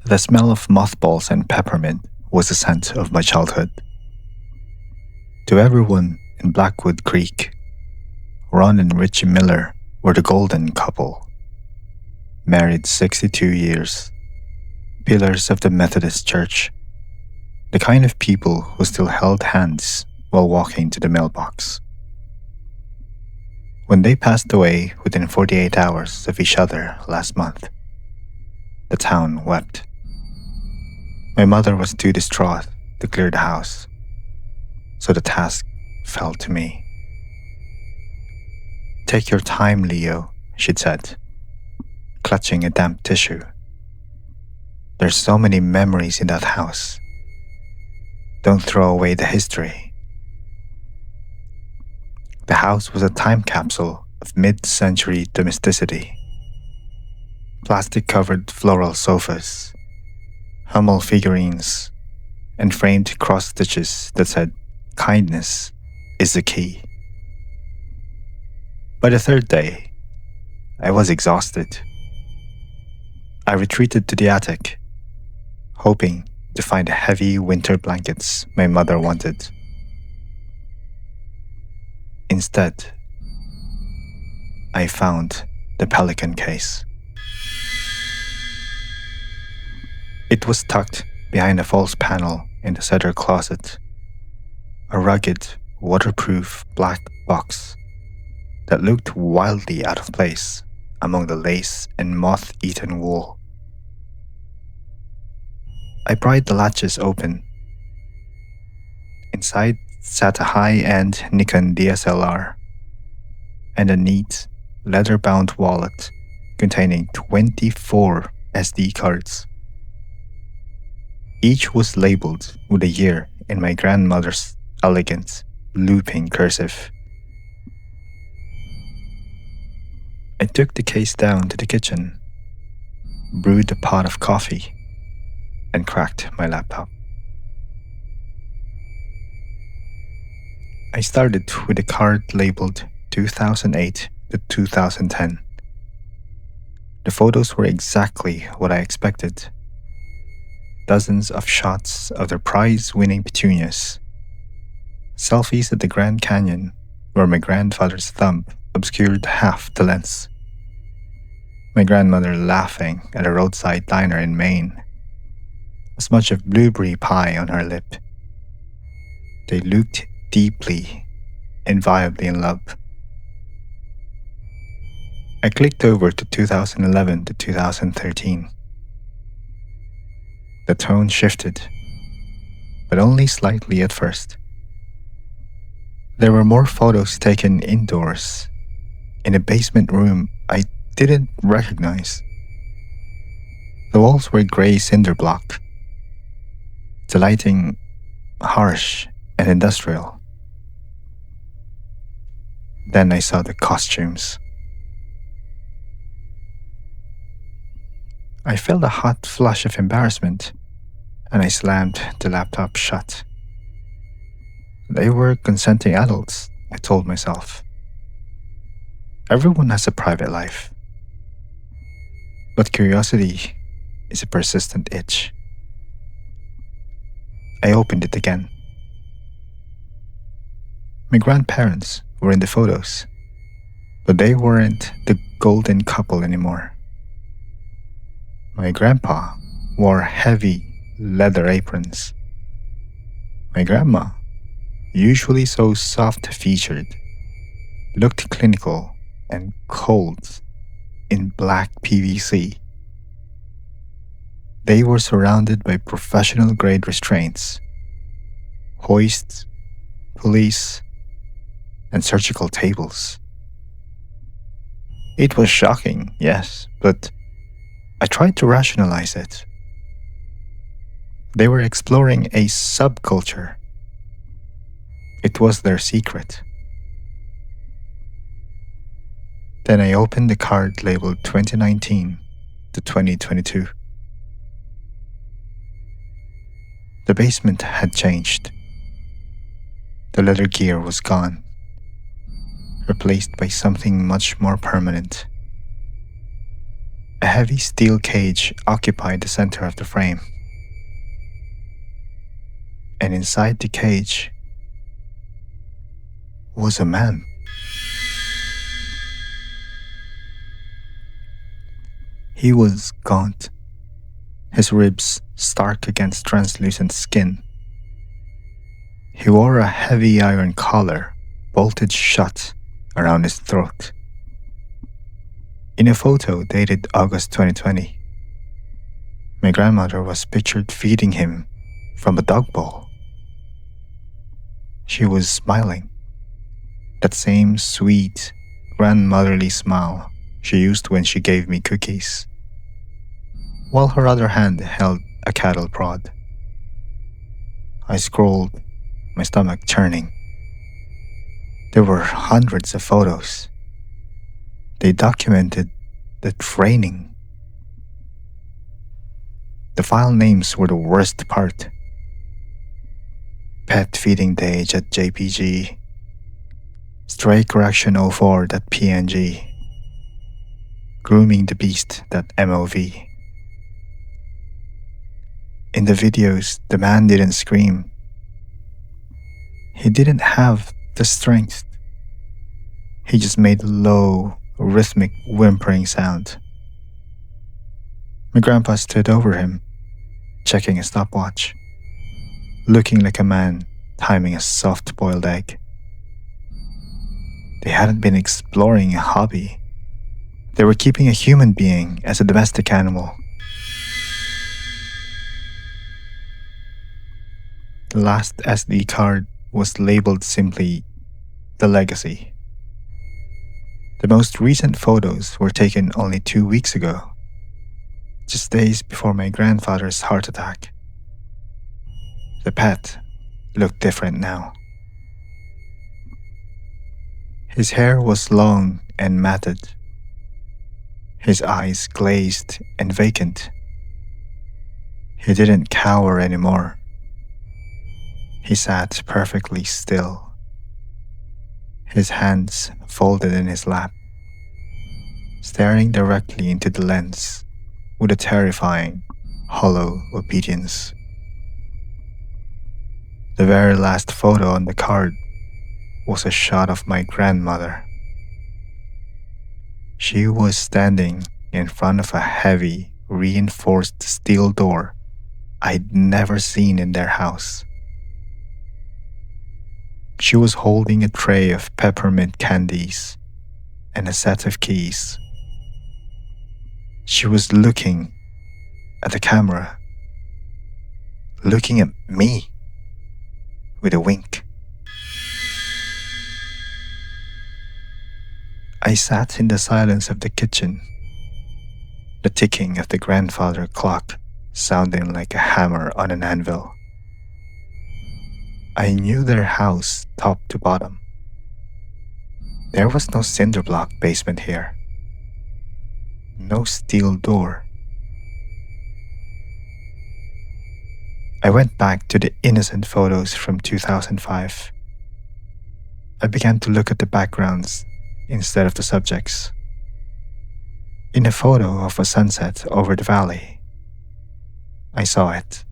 The smell of mothballs and peppermint was the scent of my childhood. To everyone in Blackwood Creek, Ron and Ricci Miller were the golden couple, married 62 years, pillars of the Methodist Church, the kind of people who still held hands while walking to the mailbox. When they passed away within 48 hours of each other last month, the town wept. My mother was too distraught to clear the house, so the task fell to me. "Take your time, Leo," she'd said, clutching a damp tissue. "There's so many memories in that house. Don't throw away the history." The house was a time capsule of mid-century domesticity. Plastic-covered floral sofas, Hummel figurines, and framed cross-stitches that said, "Kindness is the key." By the third day, I was exhausted. I retreated to the attic, hoping to find the heavy winter blankets my mother wanted. Instead, I found the Pelican case. It was tucked behind a false panel in the cedar closet, a rugged, waterproof black box that looked wildly out of place among the lace and moth-eaten wool. I pried the latches open. Inside sat a high-end Nikon DSLR and a neat, leather-bound wallet containing 24 SD cards. Each was labeled with a year in my grandmother's elegant, looping cursive. I took the case down to the kitchen, brewed a pot of coffee, and cracked my laptop. I started with a card labeled 2008 to 2010. The photos were exactly what I expected. Dozens of shots of their prize-winning petunias. Selfies at the Grand Canyon, where my grandfather's thumb obscured half the lens. My grandmother laughing at a roadside diner in Maine, a smudge of blueberry pie on her lip. They looked deeply and viably in love. I clicked over to 2011 to 2013. The tone shifted, but only slightly at first. There were more photos taken indoors, in a basement room I didn't recognize. The walls were gray cinder block, the lighting harsh and industrial. Then I saw the costumes. I felt a hot flush of embarrassment, and I slammed the laptop shut. They were consenting adults, I told myself. Everyone has a private life. But curiosity is a persistent itch. I opened it again. My grandparents were in the photos, but they weren't the golden couple anymore. My grandpa wore heavy leather aprons. My grandma, usually so soft-featured, looked clinical and cold in black PVC. They were surrounded by professional-grade restraints, hoists, police, and surgical tables. It was shocking, yes, but I tried to rationalize it. They were exploring a subculture. It was their secret. Then I opened the card labeled 2019 to 2022. The basement had changed. The leather gear was gone, replaced by something much more permanent. A heavy steel cage occupied the center of the frame, and inside the cage was a man. He was gaunt, his ribs stark against translucent skin. He wore a heavy iron collar bolted shut around his throat. In a photo dated August 2020, my grandmother was pictured feeding him from a dog bowl. She was smiling, that same sweet, grandmotherly smile she used when she gave me cookies, while her other hand held a cattle prod. I scrolled, my stomach churning. There were hundreds of photos. They documented the training. The file names were the worst part. Pet feeding stage at JPG, stray correction 04.png, grooming the beast.mov. In the videos, the man didn't scream. He didn't have the strength. He just made a low, rhythmic whimpering sound. My grandpa stood over him, checking a stopwatch, looking like a man timing a soft-boiled egg. They hadn't been exploring a hobby. They were keeping a human being as a domestic animal. The last SD card was labeled simply The Legacy. The most recent photos were taken only 2 weeks ago, just days before my grandfather's heart attack. The pet looked different now. His hair was long and matted, his eyes glazed and vacant. He didn't cower anymore. He sat perfectly still, his hands folded in his lap, staring directly into the lens with a terrifying, hollow obedience. The very last photo on the card was a shot of my grandmother. She was standing in front of a heavy, reinforced steel door I'd never seen in their house. She was holding a tray of peppermint candies and a set of keys. She was looking at the camera, looking at me with a wink. I sat in the silence of the kitchen, the ticking of the grandfather clock sounding like a hammer on an anvil. I knew their house top to bottom. There was no cinder block basement here. No steel door. I went back to the innocent photos from 2005. I began to look at the backgrounds instead of the subjects. In a photo of a sunset over the valley, I saw it.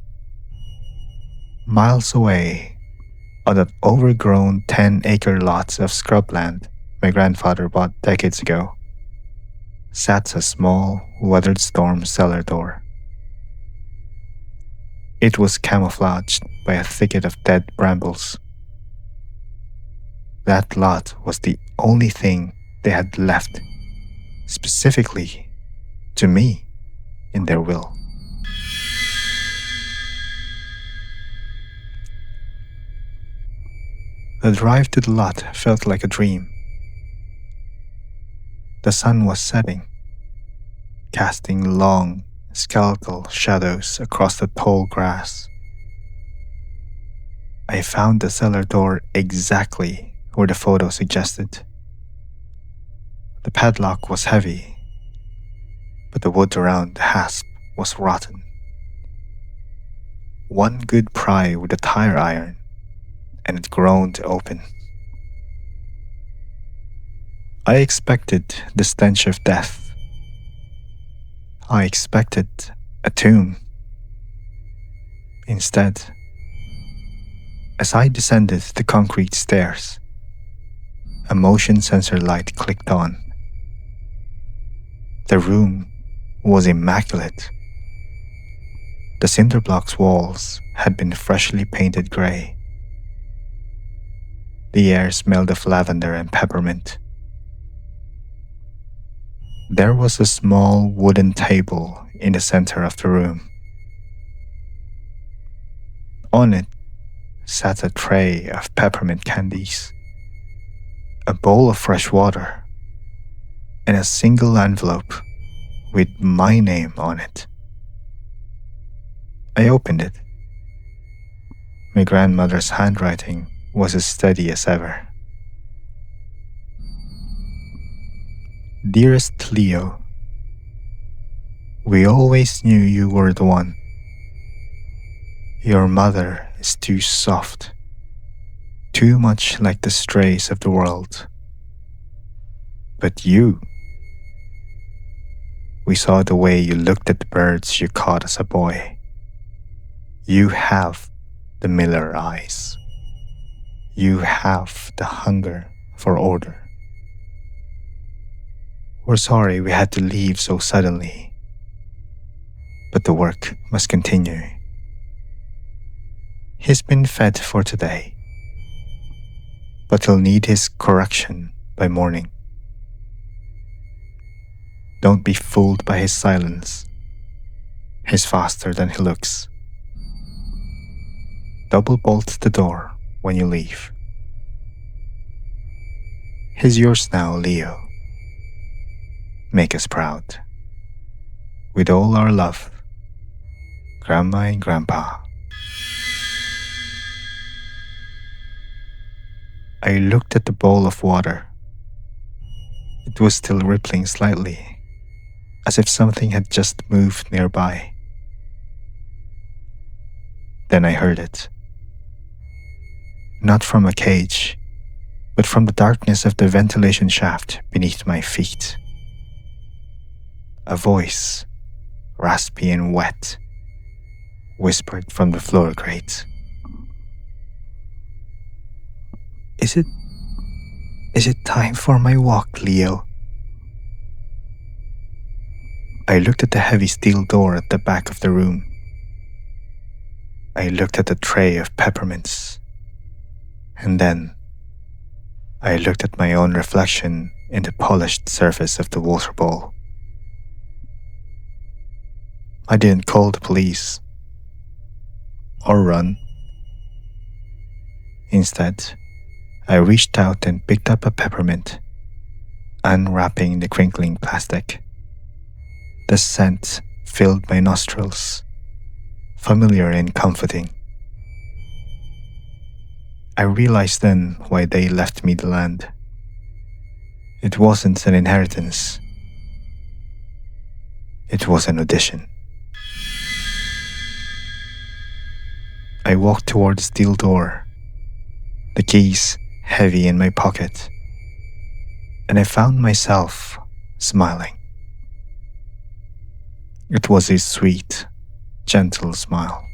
Miles away, on that overgrown 10-acre lots of scrubland my grandfather bought decades ago, sat a small, weathered storm cellar door. It was camouflaged by a thicket of dead brambles. That lot was the only thing they had left, specifically to me, in their will. The drive to the lot felt like a dream. The sun was setting, casting long, skeletal shadows across the tall grass. I found the cellar door exactly where the photo suggested. The padlock was heavy, but the wood around the hasp was rotten. One good pry with a tire iron, and it groaned open. I expected the stench of death. I expected a tomb. Instead, as I descended the concrete stairs, a motion sensor light clicked on. The room was immaculate. The cinder block's walls had been freshly painted gray. The air smelled of lavender and peppermint. There was a small wooden table in the center of the room. On it sat a tray of peppermint candies, a bowl of fresh water, and a single envelope with my name on it. I opened it. My grandmother's handwriting was as steady as ever. Dearest Leo, we always knew you were the one. Your mother is too soft, too much like the strays of the world. But you, we saw the way you looked at the birds you caught as a boy. You have the Miller eyes. You have the hunger for order. We're sorry we had to leave so suddenly, but the work must continue. He's been fed for today, but he'll need his correction by morning. Don't be fooled by his silence. He's faster than he looks. Double bolt the door when you leave. He's yours now, Leo. Make us proud. With all our love, Grandma and Grandpa. I looked at the bowl of water. It was still rippling slightly, as if something had just moved nearby. Then I heard it. Not from a cage, but from the darkness of the ventilation shaft beneath my feet. A voice, raspy and wet, whispered from the floor grate. Is it time for my walk, Leo? I looked at the heavy steel door at the back of the room. I looked at the tray of peppermints. And then I looked at my own reflection in the polished surface of the water bowl. I didn't call the police or run. Instead, I reached out and picked up a peppermint, unwrapping the crinkling plastic. The scent filled my nostrils, familiar and comforting. I realized then why they left me the land. It wasn't an inheritance. It was an audition. I walked toward the steel door, the keys heavy in my pocket, and I found myself smiling. It was a sweet, gentle smile.